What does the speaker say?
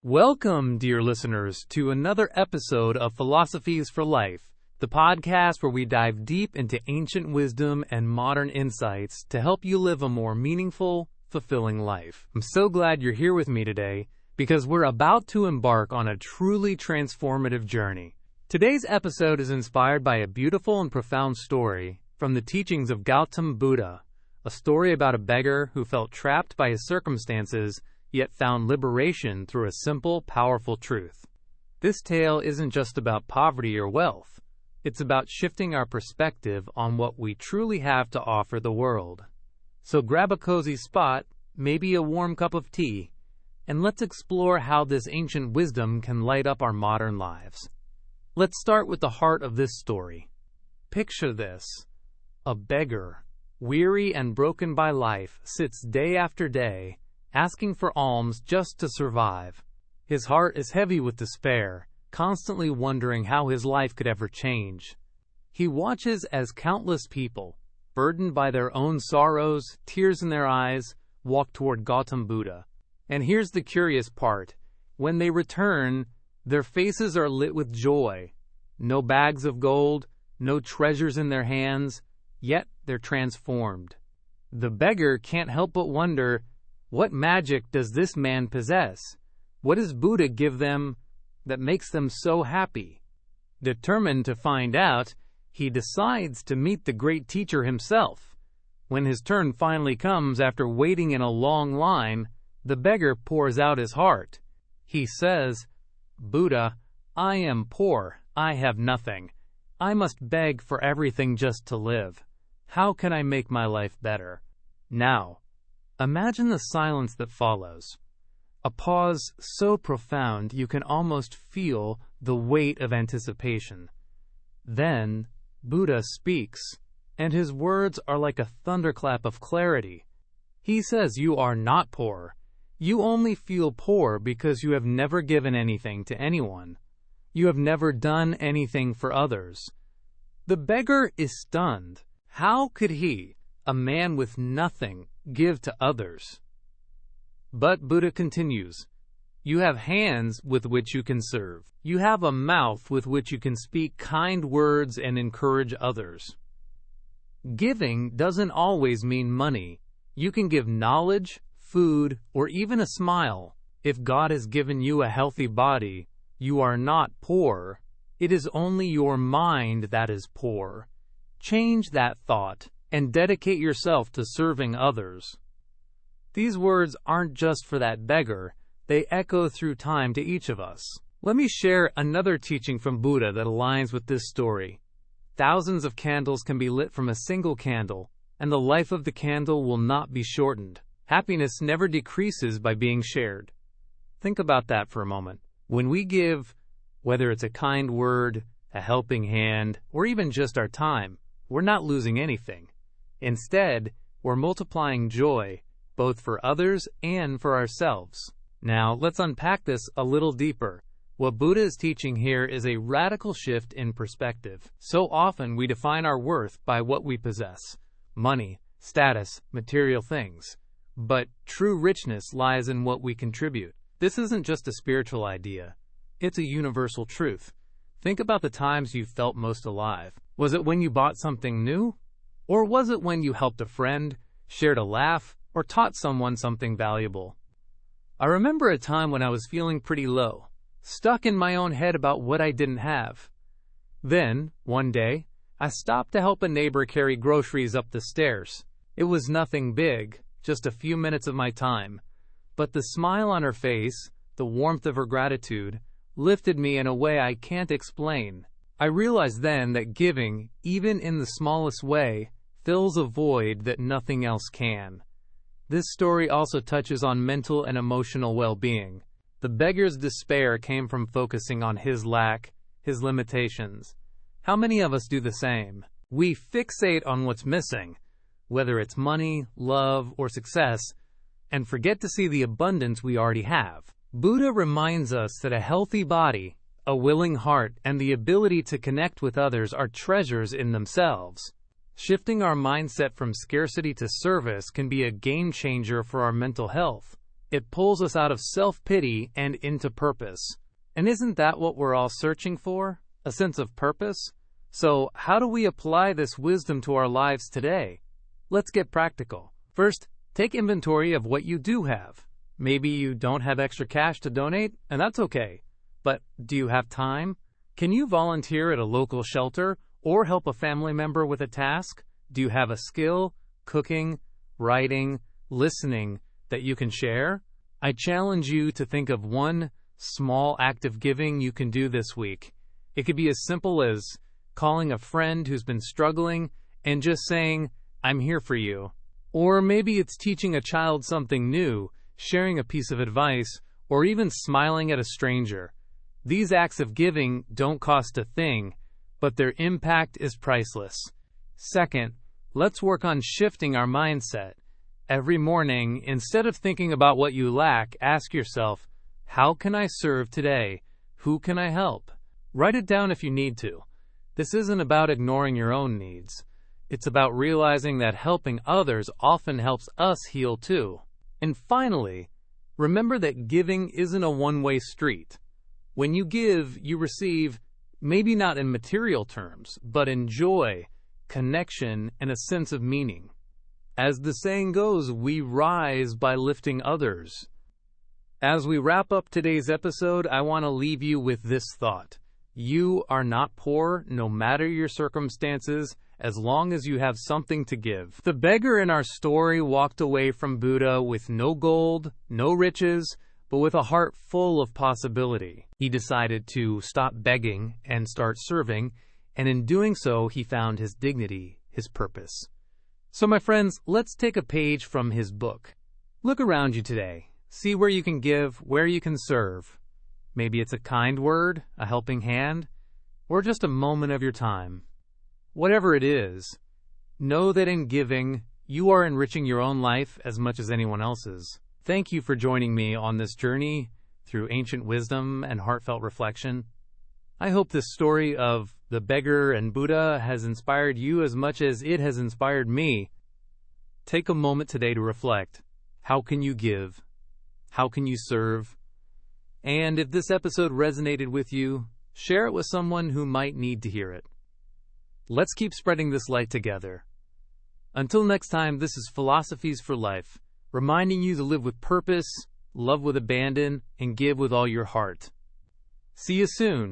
Welcome, dear listeners, to another episode of Philosophies for Life, the podcast where we dive deep into ancient wisdom and modern insights to help you live a more meaningful, fulfilling life. I'm so glad you're here with me today because we're about to embark on a truly transformative journey. Today's episode is inspired by a beautiful and profound story from the teachings of Gautam Buddha, a story about a beggar who felt trapped by his circumstances yet found liberation through a simple, powerful truth. This tale isn't just about poverty or wealth. It's about shifting our perspective on what we truly have to offer the world. So grab a cozy spot, maybe a warm cup of tea, and let's explore how this ancient wisdom can light up our modern lives. Let's start with the heart of this story. Picture this. A beggar, weary and broken by life, sits day after day, asking for alms just to survive. His heart is heavy with despair, constantly wondering how his life could ever change. He watches as countless people, burdened by their own sorrows, tears in their eyes, walk toward Gautam Buddha. And here's the curious part. When they return, their faces are lit with joy. No bags of gold, no treasures in their hands, yet they're transformed. The beggar can't help but wonder, what magic does this man possess? What does Buddha give them that makes them so happy? Determined to find out, he decides to meet the great teacher himself. When his turn finally comes after waiting in a long line, the beggar pours out his heart. He says, "Buddha, I am poor. I have nothing. I must beg for everything just to live. How can I make my life better?" Now, imagine the silence that follows. A pause so profound you can almost feel the weight of anticipation. Then, Buddha speaks, and his words are like a thunderclap of clarity. He says you are not poor. You only feel poor because you have never given anything to anyone. You have never done anything for others. The beggar is stunned. How could he, a man with nothing, give to others? But Buddha continues, you have hands with which you can serve. You have a mouth with which you can speak kind words and encourage others. Giving doesn't always mean money. You can give knowledge, food, or even a smile. If God has given you a healthy body, you are not poor. It is only your mind that is poor. Change that thought and dedicate yourself to serving others. These words aren't just for that beggar, they echo through time to each of us. Let me share another teaching from Buddha that aligns with this story. Thousands of candles can be lit from a single candle, and the life of the candle will not be shortened. Happiness never decreases by being shared. Think about that for a moment. When we give, whether it's a kind word, a helping hand, or even just our time, we're not losing anything. Instead, we're multiplying joy, both for others and for ourselves. Now, let's unpack this a little deeper. What Buddha is teaching here is a radical shift in perspective. So often we define our worth by what we possess: money, status, material things. But true richness lies in what we contribute. This isn't just a spiritual idea. It's a universal truth. Think about the times you felt most alive. Was it when you bought something new? Or was it when you helped a friend, shared a laugh, or taught someone something valuable? I remember a time when I was feeling pretty low, stuck in my own head about what I didn't have. Then, one day, I stopped to help a neighbor carry groceries up the stairs. It was nothing big, just a few minutes of my time. But the smile on her face, the warmth of her gratitude, lifted me in a way I can't explain. I realized then that giving, even in the smallest way, fills a void that nothing else can. This story also touches on mental and emotional well-being. The beggar's despair came from focusing on his lack, his limitations. How many of us do the same? We fixate on what's missing, whether it's money, love, or success, and forget to see the abundance we already have. Buddha reminds us that a healthy body, a willing heart, and the ability to connect with others are treasures in themselves. Shifting our mindset from scarcity to service can be a game changer for our mental health. It pulls us out of self-pity and into purpose. And isn't that what we're all searching for? A sense of purpose? So, how do we apply this wisdom to our lives today? Let's get practical. First, take inventory of what you do have. Maybe you don't have extra cash to donate, and that's okay. But do you have time? Can you volunteer at a local shelter or help a family member with a task? Do you have a skill, cooking, writing, listening, that you can share? I challenge you to think of one small act of giving you can do this week. It could be as simple as calling a friend who's been struggling and just saying, "I'm here for you." Or maybe it's teaching a child something new, sharing a piece of advice, or even smiling at a stranger. These acts of giving don't cost a thing, but their impact is priceless. Second, let's work on shifting our mindset. Every morning, instead of thinking about what you lack, ask yourself, how can I serve today? Who can I help? Write it down if you need to. This isn't about ignoring your own needs. It's about realizing that helping others often helps us heal too. And finally, remember that giving isn't a one-way street. When you give, you receive, maybe not in material terms, but in joy, connection, and a sense of meaning. As the saying goes, we rise by lifting others. As we wrap up today's episode, I want to leave you with this thought. You are not poor, no matter your circumstances, as long as you have something to give. The beggar in our story walked away from Buddha with no gold, no riches, but with a heart full of possibility. He decided to stop begging and start serving, and in doing so, he found his dignity, his purpose. So my friends, let's take a page from his book. Look around you today. See where you can give, where you can serve. Maybe it's a kind word, a helping hand, or just a moment of your time. Whatever it is, know that in giving, you are enriching your own life as much as anyone else's. Thank you for joining me on this journey through ancient wisdom and heartfelt reflection. I hope this story of the beggar and Buddha has inspired you as much as it has inspired me. Take a moment today to reflect. How can you give? How can you serve? And if this episode resonated with you, share it with someone who might need to hear it. Let's keep spreading this light together. Until next time, this is Philosophies for Life, reminding you to live with purpose, love with abandon, and give with all your heart. See you soon.